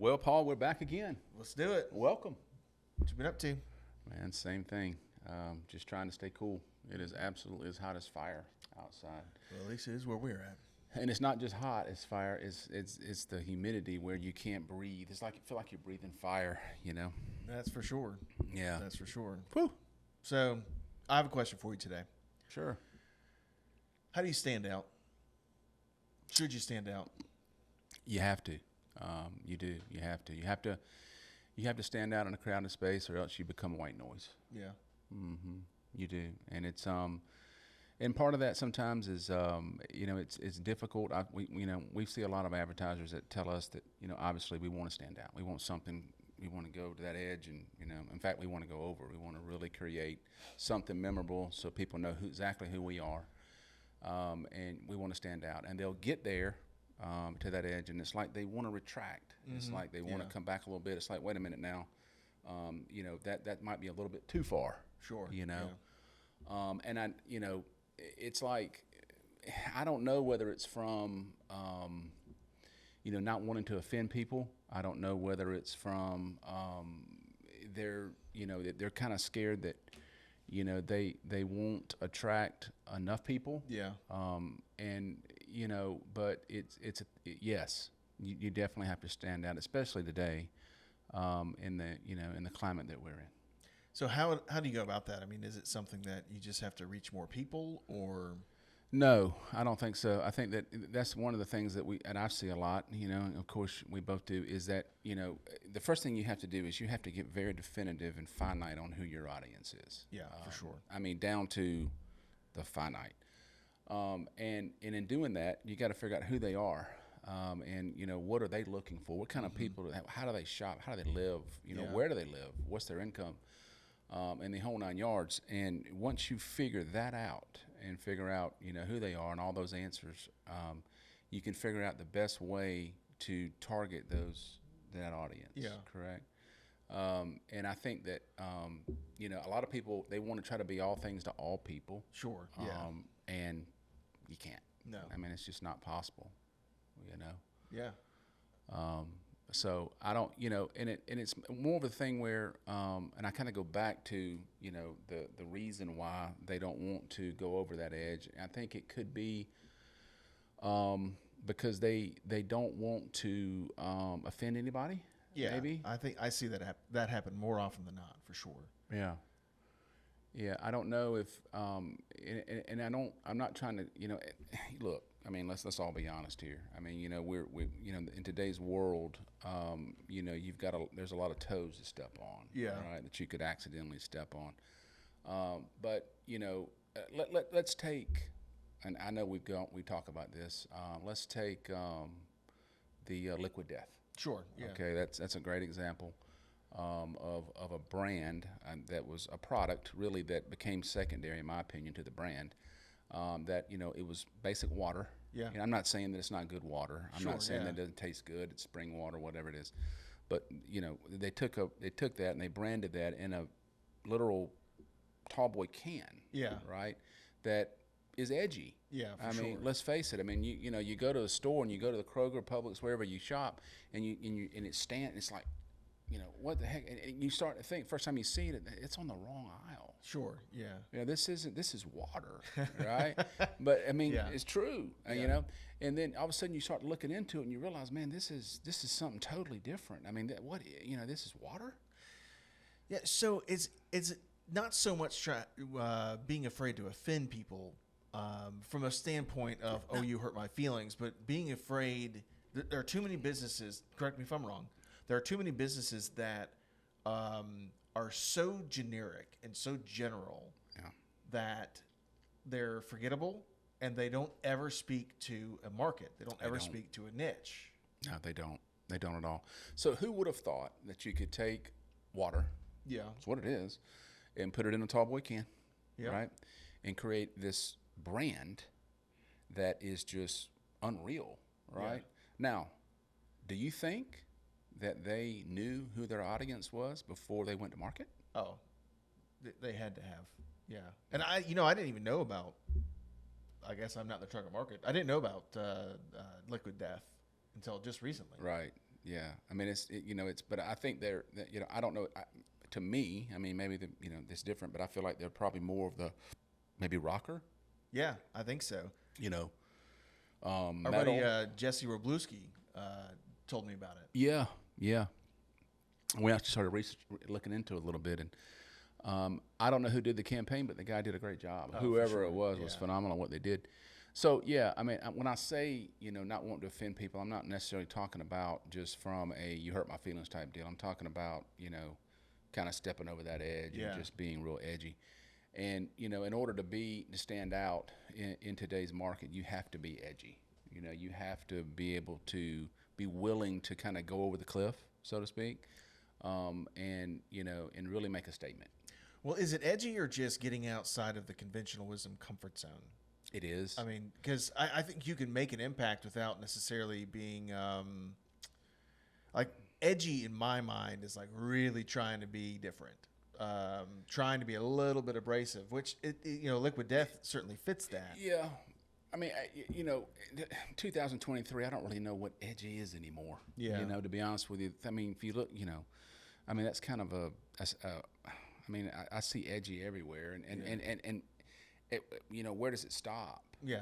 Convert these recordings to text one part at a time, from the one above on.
Well, Paul, we're back again. Let's do it. Welcome. What you been up to? Man, same thing. Just trying to stay cool. It is absolutely as hot as fire outside. Well, at least it is where we're at. And it's not just hot as fire, it's the humidity where you can't breathe. It's like you feel like you're breathing fire, you know? That's for sure. Yeah. That's for sure. Whew. So, I have a question for you today. Sure. How do you stand out? Should you stand out? You have to. You do. You have to. You have to stand out in a crowded space, or else you become white noise. Yeah. You do, and it's and part of that sometimes is it's difficult. We see a lot of advertisers that tell us that obviously we want to stand out. We want something. We want to go to that edge, and in fact, we want to go over. We want to really create something memorable so people know exactly who we are, and we want to stand out. And they'll get there to that edge, and it's like they want to retract. It's like they want to come back a little bit. It's like, wait a minute now, that might be a little bit too far. Sure. And it's like, I don't know whether it's from, not wanting to offend people. I don't know whether it's from, they're kind of scared that, they won't attract enough people. Yeah. But yes, you definitely have to stand out, especially today, in the climate that we're in. So how do you go about that? I mean, is it something that you just have to reach more people, or? No, I don't think so. I think that's one of the things that I see a lot, and of course we both do, is that, the first thing you have to do is you have to get very definitive and finite on who your audience is. Yeah, for sure. I mean, down to the finite. And in doing that, you got to figure out who they are. And what are they looking for? What kind of people? How do they shop? How do they live? Where do they live? What's their income? And the whole 9 yards. And once you figure that out and figure out who they are and all those answers, you can figure out the best way to target that audience. Yeah. Correct. And I think that a lot of people, they want to try to be all things to all people. Sure. Yeah. And you can't. No. I mean, it's just not possible. Yeah. So I don't, and it's more of a thing where, and I kind of go back to, the reason why they don't want to go over that edge. I think it could be, because they don't want to offend anybody. Yeah. Maybe. I think I see that happen more often than not, for sure. Yeah. Yeah, I don't know if, and I'm not trying to, look, I mean, let's all be honest here. I mean, we in today's world, there's a lot of toes to step on, Yeah. right, that you could accidentally step on. But let's take, and I know we talk about this. Let's take the Liquid Death. Sure. Yeah. Okay, that's a great example. Of a brand that was a product really that became secondary, in my opinion, to the brand. That it was basic water. Yeah. And I'm not saying that it's not good water. I'm Sure, not saying yeah. that it doesn't taste good. It's spring water, whatever it is. But they took that and they branded that in a literal tallboy can. Yeah. Right. That is edgy. Yeah, for I mean, sure. let's face it. I mean, you go to a store and you go to the Kroger, Publix, wherever you shop, and it's like, what the heck? And you start to think, first time you see it, it's on the wrong aisle. Sure. Yeah. This is water, right? But I mean, Yeah. it's true, Yeah. And then all of a sudden you start looking into it and you realize, man, this is something totally different. I mean, this is water. Yeah. So it's not so much being afraid to offend people from a standpoint of, oh, you hurt my feelings, but being afraid. There are too many businesses. Correct me if I'm wrong. There are too many businesses that are so generic and so general that they're forgettable, and they don't ever speak to a market. They don't ever speak to a niche. No, they don't. They don't at all. So who would have thought that you could take water, Yeah. that's what it is, and put it in a tallboy can, Yeah. right, and create this brand that is just unreal, right? Yeah. Now, do you think that they knew who their audience was before they went to market? Oh, they had to have. Yeah. And I didn't even know about. I guess I'm not in the trucker market. I didn't know about Liquid Death until just recently. Right. Yeah. I mean, but I think I don't know. To me, I mean, maybe it's different, but I feel like they're probably more of the maybe rocker, Yeah, I think so. you know, Our metal. buddy Jesse Robluski told me about it. Yeah. Yeah. We actually started looking into it a little bit, and I don't know who did the campaign, but the guy did a great job. Oh, for Whoever sure. it was Yeah. phenomenal what they did. So yeah, I mean, when I say not wanting to offend people, I'm not necessarily talking about just from a "you hurt my feelings" type deal. I'm talking about kind of stepping over that edge Yeah. and just being real edgy. And in order to stand out in today's market, you have to be edgy. You have to be able to be willing to kind of go over the cliff, so to speak, and really make a statement. Well, is it edgy or just getting outside of the conventional wisdom comfort zone? It is. I mean, because I think you can make an impact without necessarily being like edgy. In my mind, is like really trying to be different, trying to be a little bit abrasive. Which Liquid Death certainly fits that. Yeah. I mean, 2023, I don't really know what edgy is anymore. Yeah. To be honest with you. I mean, if you look, I mean, that's kind of I mean, I see edgy everywhere. And where does it stop? Yeah.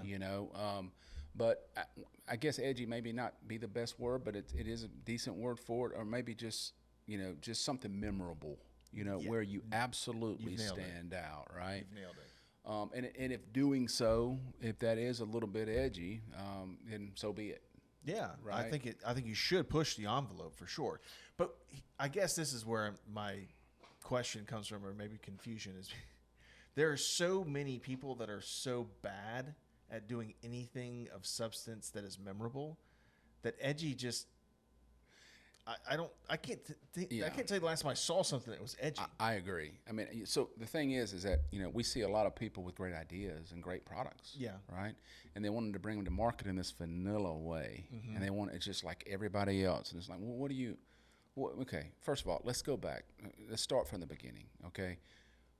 But I guess edgy maybe not be the best word, but it is a decent word for it, or maybe just something memorable, where you absolutely You've nailed it. stand out, right? You've nailed it. And if doing so, if that is a little bit edgy, then so be it. Yeah, Right. I think you should push the envelope for sure. But I guess this is where my question comes from, or maybe confusion is. There are so many people that are so bad at doing anything of substance that is memorable that edgy just. I can't Yeah. tell you the last time I saw something that was edgy. I agree. I mean, so the thing is that we see a lot of people with great ideas and great products. Yeah. Right. And they wanted to bring them to market in this vanilla way, and they want it just like everybody else. And it's like, well, what do you? Well, okay. First of all, let's go back. Let's start from the beginning. Okay.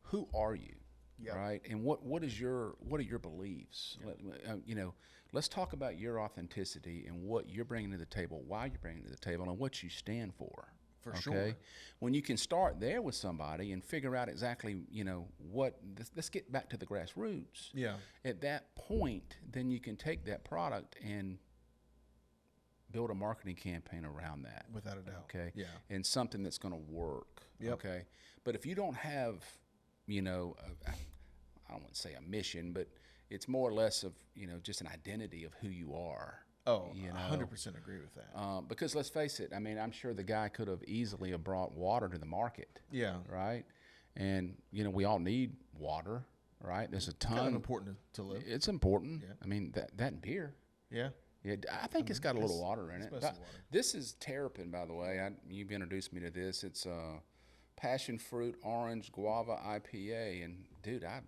Who are you? Yep. Right. And what are your beliefs? Let's talk about your authenticity and what you're bringing to the table, why you're bringing it to the table, and what you stand for. For sure. When you can start there with somebody and figure out exactly, let's get back to the grassroots. Yeah. At that point, then you can take that product and build a marketing campaign around that. Without a doubt. Okay. Yeah. And something that's going to work. Yep. Okay. But if you don't have, I don't want to say a mission, but it's more or less of, just an identity of who you are. Oh, 100% agree with that. Because let's face it, I mean, I'm sure the guy could have easily have brought water to the market. Yeah. Right. And, we all need water, right? There's a ton. Kind of important to live. It's important. Yeah. I mean, that and beer. Yeah. Yeah, I think it's got a little water in it. mostly water. This is Terrapin, by the way. You've introduced me to this. It's passion fruit, orange, guava IPA. And, dude, I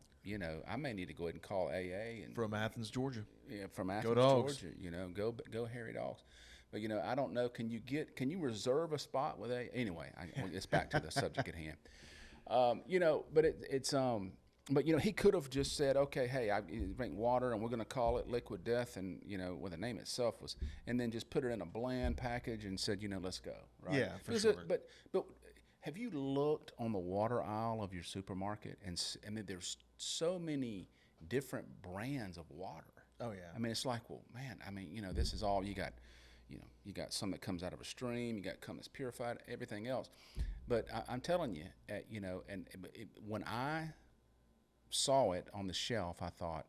may need to go ahead and call AA. And From Athens, Georgia. yeah, from Athens, Dogs. Georgia. Go Hairy Dogs. But, I don't know. Can you reserve a spot with AA? Anyway, it's back to the subject at hand. But he could have just said, okay, hey, I drink water, and we're going to call it Liquid Death, and the name itself was, and then just put it in a bland package and said, let's go, right? Yeah, for Because sure. But have you looked on the water aisle of your supermarket, and then there's so many different brands of water. Oh, yeah. I mean, it's like, well, man, I mean, this is all you got. You got some that comes out of a stream. You got some that's purified. Everything else, but I'm telling you, when I saw it on the shelf, I thought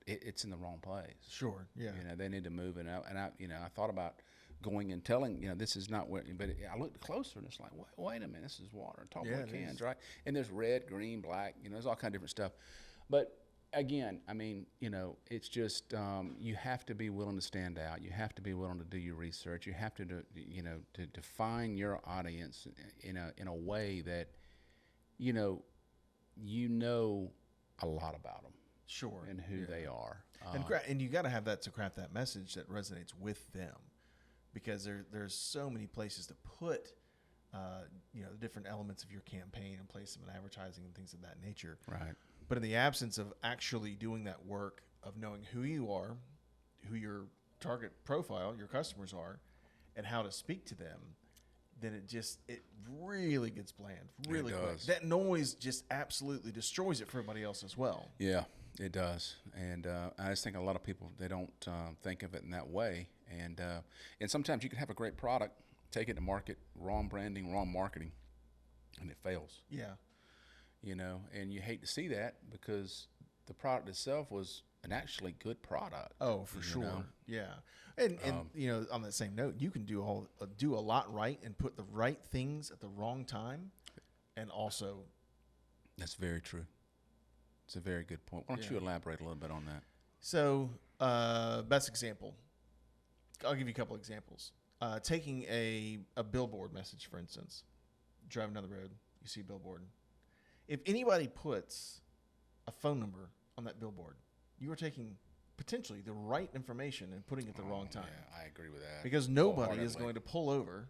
it's in the wrong place. Sure. Yeah. They need to move it out. And I thought about going and telling, this is not where. But I looked closer, and it's like, wait a minute, this is water. Tallboy it cans, is. right? And there's red, green, black. There's all kind of different stuff. But again, I mean, it's just you have to be willing to stand out. You have to be willing to do your research. You have to to define your audience in a way that you know a lot about them. Sure. And who they are. And you got to have that to craft that message that resonates with them, because there's so many places to put the different elements of your campaign and place them in advertising and things of that nature. Right. But in the absence of actually doing that work of knowing who you are, who your target profile, your customers are, and how to speak to them, then it really gets bland really quick. does. That noise just absolutely destroys it for everybody else as well. Yeah, it does. And I just think a lot of people, they don't think of it in that way. And sometimes you can have a great product, take it to market, wrong branding, wrong marketing, and it fails. Yeah. You know, and you hate to see that because the product itself was an actually good product. Oh, for you sure. know? Yeah. And you know, on that same note, you can do a lot right and put the right things at the wrong time, and also. That's very true. It's a very good point. Why don't you elaborate a little bit on that? So, best example. I'll give you a couple examples. Taking a billboard message, for instance. Driving down the road, you see a billboard. If anybody puts a phone number on that billboard, you are taking potentially the right information and putting it at the wrong time. Yeah, I agree with that. Because nobody is wholeheartedly. going to pull over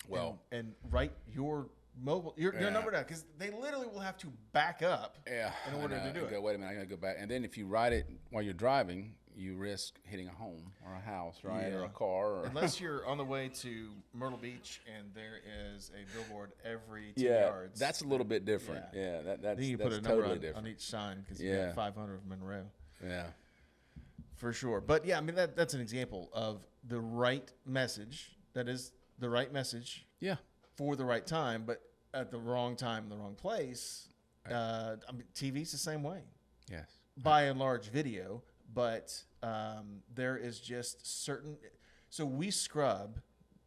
Well, and write your mobile your number down, because they literally will have to back up yeah, in order to do it. Wait a minute, I gotta go back. And then if you write it while you're driving, you risk hitting a home or a house, right, or Yeah. a car. Or Unless you're on the way to Myrtle Beach and there is a billboard every 10 yeah, yards. that's a little bit different. Yeah. Yeah, that's then you that's put a number totally on different. each sign, because you Yeah. got 500 of them in a row. Yeah, For sure. But yeah, I mean, that's an example of the right message. That is the right message yeah, for the right time, but at the wrong time in the wrong place. I mean, TV's the same way, yes. by and large, video, but there is just certain. So we scrub.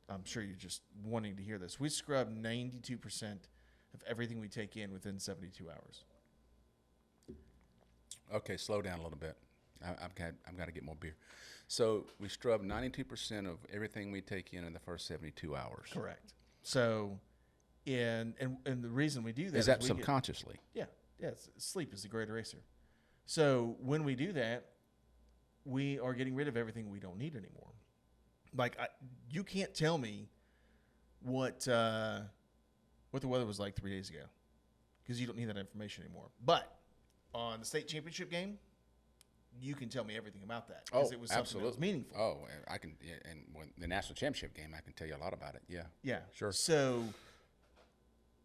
I'm sure you're just wanting to hear this. We scrub 92% of everything we take in within 72 hours. Okay, slow down a little bit. I've got to get more beer. So we scrub 92% of everything we take in the first 72 hours. Correct. So, and the reason we do that Is that we get- subconsciously? Yeah, sleep is the great eraser. So when we do that, we are getting rid of everything we don't need anymore. Like you can't tell me what the weather was like 3 days ago, because you don't need that information anymore. But on the state championship game, you can tell me everything about that, because it was something that was meaningful. Oh, I can. Yeah, and when the national championship game, I can tell you a lot about it. Yeah. Yeah, Sure. So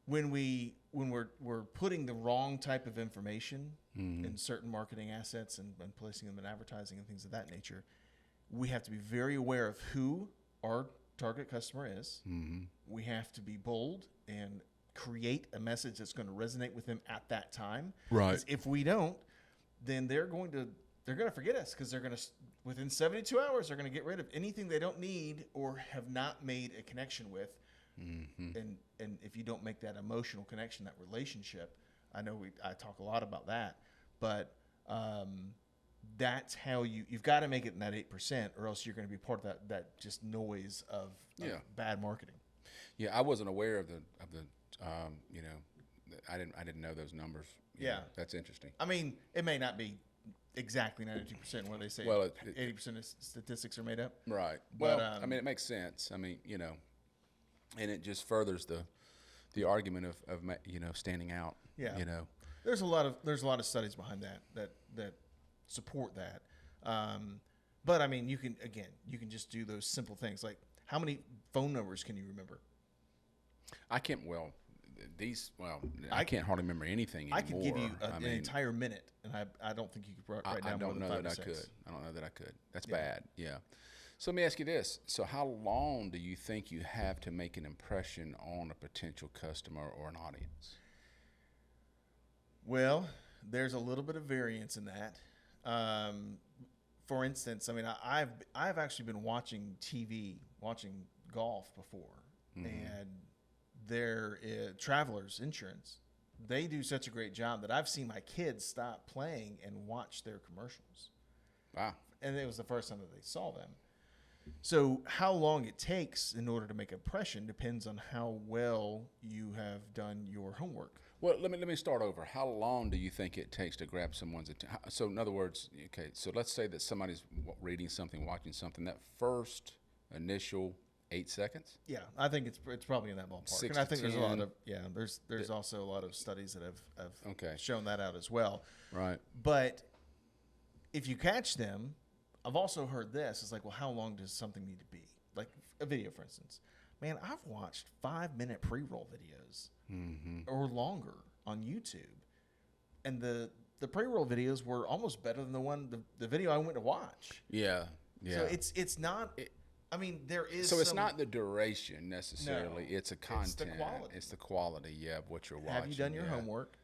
when we're putting the wrong type of information in certain marketing assets and placing them in advertising and things of that nature, we have to be very aware of who our target customer is. Mm-hmm. We have to be bold and create a message that's going to resonate with them at that time. Right. 'Cause if we don't, then they're going to forget us, because they're going to, within 72 hours, they're going to get rid of anything they don't need or have not made a connection with. Mm-hmm. And if you don't make that emotional connection, that relationship, I know I talk a lot about that, but that's how you've got to make it in that 8%, or else you're going to be part of that just noise of bad marketing. Yeah, I wasn't aware of the you know, I didn't know those numbers. You know, that's interesting. I mean, it may not be exactly 92% where they say 80% of statistics are made up. Right. But, Well, I mean, it makes sense. I mean, you know, and it just furthers the argument of you know, standing out. Yeah. You know. There's a lot of studies behind that support that. But I mean, you can just do those simple things, like how many phone numbers can you remember? I can't. Well, I can't hardly remember anything anymore. I could give you an entire minute, and I don't think you could write down more than 5 or 6. I don't know that I could. That's bad. Yeah. So let me ask you this. So how long do you think you have to make an impression on a potential customer or an audience? Well, there's a little bit of variance in that. For instance, I mean, I've actually been watching golf before, and their Travelers Insurance, they do such a great job that I've seen my kids stop playing and watch their commercials. Wow. And it was the first time that they saw them. So how long it takes in order to make an impression depends on how well you have done your homework. Well, let me start over. How long do you think it takes to grab someone's attention? So in other words, okay, so let's say that somebody's reading something, watching something, that first initial 8 seconds? Yeah, I think it's probably in that ballpark. 6 and I to think 10. there's a lot of there's also a lot of studies that have shown that out as well. Right. But if you catch them, I've also heard this. It's like, well, how long does something need to be? Like, a video, for instance. Man, I've watched 5-minute pre-roll videos Mm-hmm. or longer on YouTube, and the pre-roll videos were almost better than the video I went to watch. Yeah. Yeah. So it's not. I mean, there is. So it's some- not the duration necessarily. No, It's a it's the content. quality. It's the quality. Yeah, of what you're watching. Have you done your yeah. homework?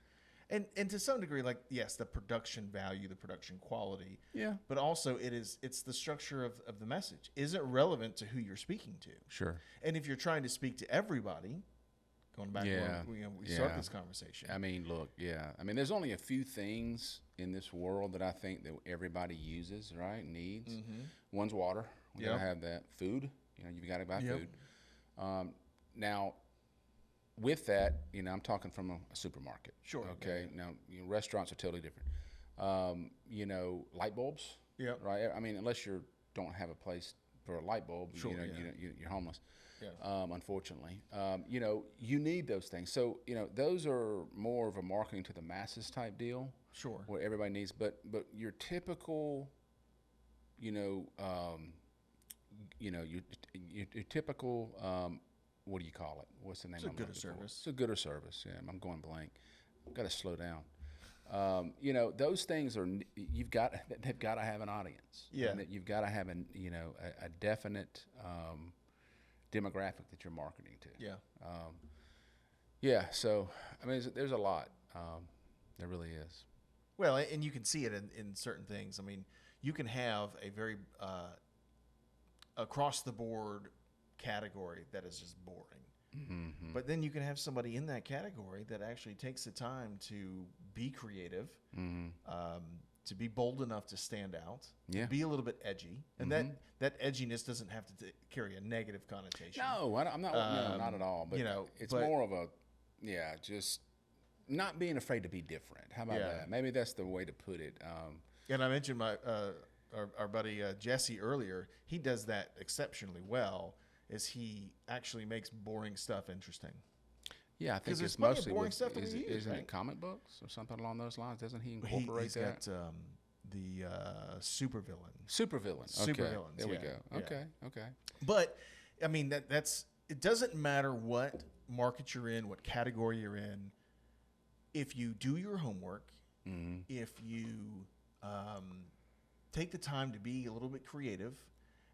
And to some degree, like, yes, the production value, the production quality, Yeah. but also it's the structure of the message. Is it relevant to who you're speaking to? Sure. And if you're trying to speak to everybody, going back to Yeah, when we yeah. started this conversation. I mean, look, yeah. I mean, there's only a few things in this world that I think that everybody uses, right? Needs. One's water. We Yep. gotta have that. Food. You know, you've got to buy Yep. food. Now, with that, you know, I'm talking from a supermarket. Sure, Okay. Now, restaurants are totally different. You know, light bulbs. Yep. Right. I mean, unless you don't have a place for a light bulb, Sure, you know, yeah. you're homeless. Yeah. Unfortunately, you know, you need those things. So, you know, those are more of a marketing to the masses type deal, Sure. where everybody needs. But your typical, you know, your typical, what do you call it? What's the name? It's a I'm gooder looking for? service. It's a gooder service. Yeah, I'm going blank. I've got to slow down. You know, those things are they've got to have an audience. Yeah. And that you've got to have a definite demographic that you're marketing to. Yeah. Yeah. So I mean, there's a lot. There really is. Well, and you can see it in certain things. I mean, you can have a very across the board category that is just boring. Mm-hmm. But then you can have somebody in that category that actually takes the time to be creative, to be bold enough to stand out, Yeah. to be a little bit edgy, and that edginess doesn't have to carry a negative connotation. No, I'm not. No, not at all. But you know, it's but- more of a, just not being afraid to be different. How about Yeah. that? Maybe that's the way to put it. And I mentioned my our buddy Jesse earlier. He does that exceptionally well. Is he actually makes boring stuff interesting? Yeah, I think 'Cause there's it's plenty of mostly boring with, stuff that we use, isn't right? it comic books or something along those lines? Doesn't he incorporate He's that? got the supervillain. Supervillains. Okay, Supervillains, there we yeah, go. yeah. Okay. But I mean that's it. Doesn't matter what market you're in, what category you're in. If you do your homework, Mm-hmm. if you take the time to be a little bit creative,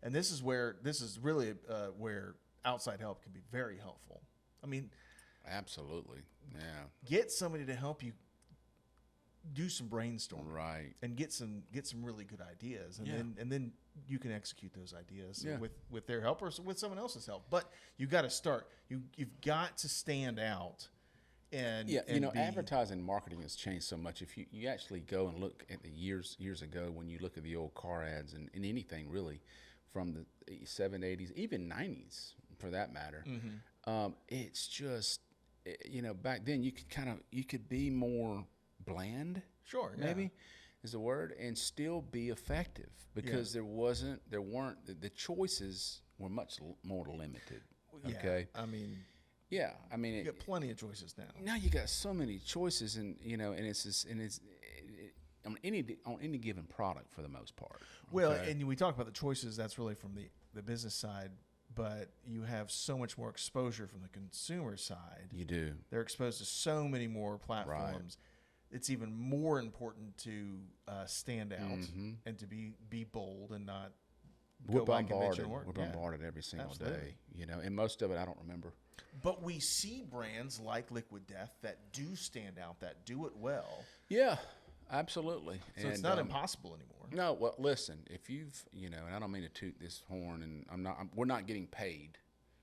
and this is really where outside help can be very helpful. I mean, Absolutely. Yeah. get somebody to help you do some brainstorming Right. and get some really good ideas, and Yeah. then you can execute those ideas Yeah. with their help or with someone else's help. But you got to start. You've got to stand out. And Yeah, and you know, be- advertising and marketing has changed so much. If you actually go and look at the years ago, when you look at the old car ads and anything really from the 70s, 80s, even 90s for that matter, it's just, you know, back then you could be more bland, Sure, yeah. maybe is the word, and still be effective because the choices were much more limited. Yeah, Okay. I mean, Yeah. I mean, you got plenty of choices now. now you got so many choices, and you know, and it's just, and it's on any given product for the most part. Well, okay? and we talk about the choices. That's really from the business side, but you have so much more exposure from the consumer side. you do. They're exposed to so many more platforms. It's even more important to stand out and to be bold and not We're go by bombarded. conventional work. We're Yeah. bombarded every single absolutely. day. You know, and most of it I don't remember. But we see brands like Liquid Death that do stand out, that do it well. Yeah, absolutely. So it's not impossible anymore. No, well, listen, if you've, you know, and I don't mean to toot this horn, and we're not getting paid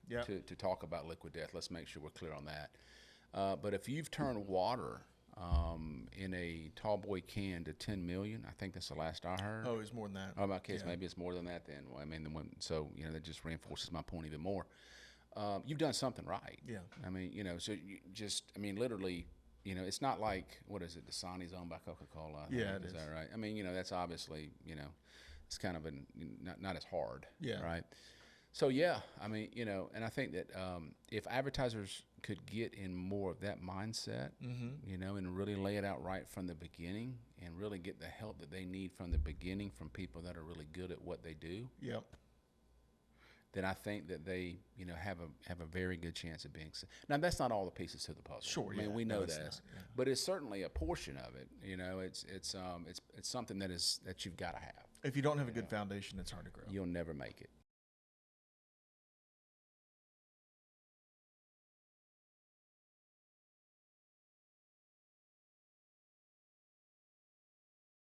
Yeah. to talk about Liquid Death. Let's make sure we're clear on that. But if you've turned water in a tall boy can to 10 million, I think that's the last I heard. Oh, it's more than that. Oh, my case, Yeah. maybe it's more than that then. Well, I mean, so, you know, that just reinforces my point even more. You've done something right. Yeah. I mean, you know, so you just, I mean, literally, you know, it's not like, what is it, Dasani's owned by Coca-Cola? I Yeah, think, it is is. that right? I mean, you know, that's obviously, you know, it's kind of not as hard. Yeah. Right? So, yeah, I mean, you know, and I think that if advertisers could get in more of that mindset, Mm-hmm. you know, and really lay it out right from the beginning and really get the help that they need from the beginning from people that are really good at what they do, Yep. then I think that they, you know, have a very good chance of being. Now that's not all the pieces to the puzzle. Sure, I mean, yeah. we No, know it's that, not, yeah. but it's certainly a portion of it. You know, it's something that you've got to have. If you don't have a good foundation, it's hard to grow. You'll never make it.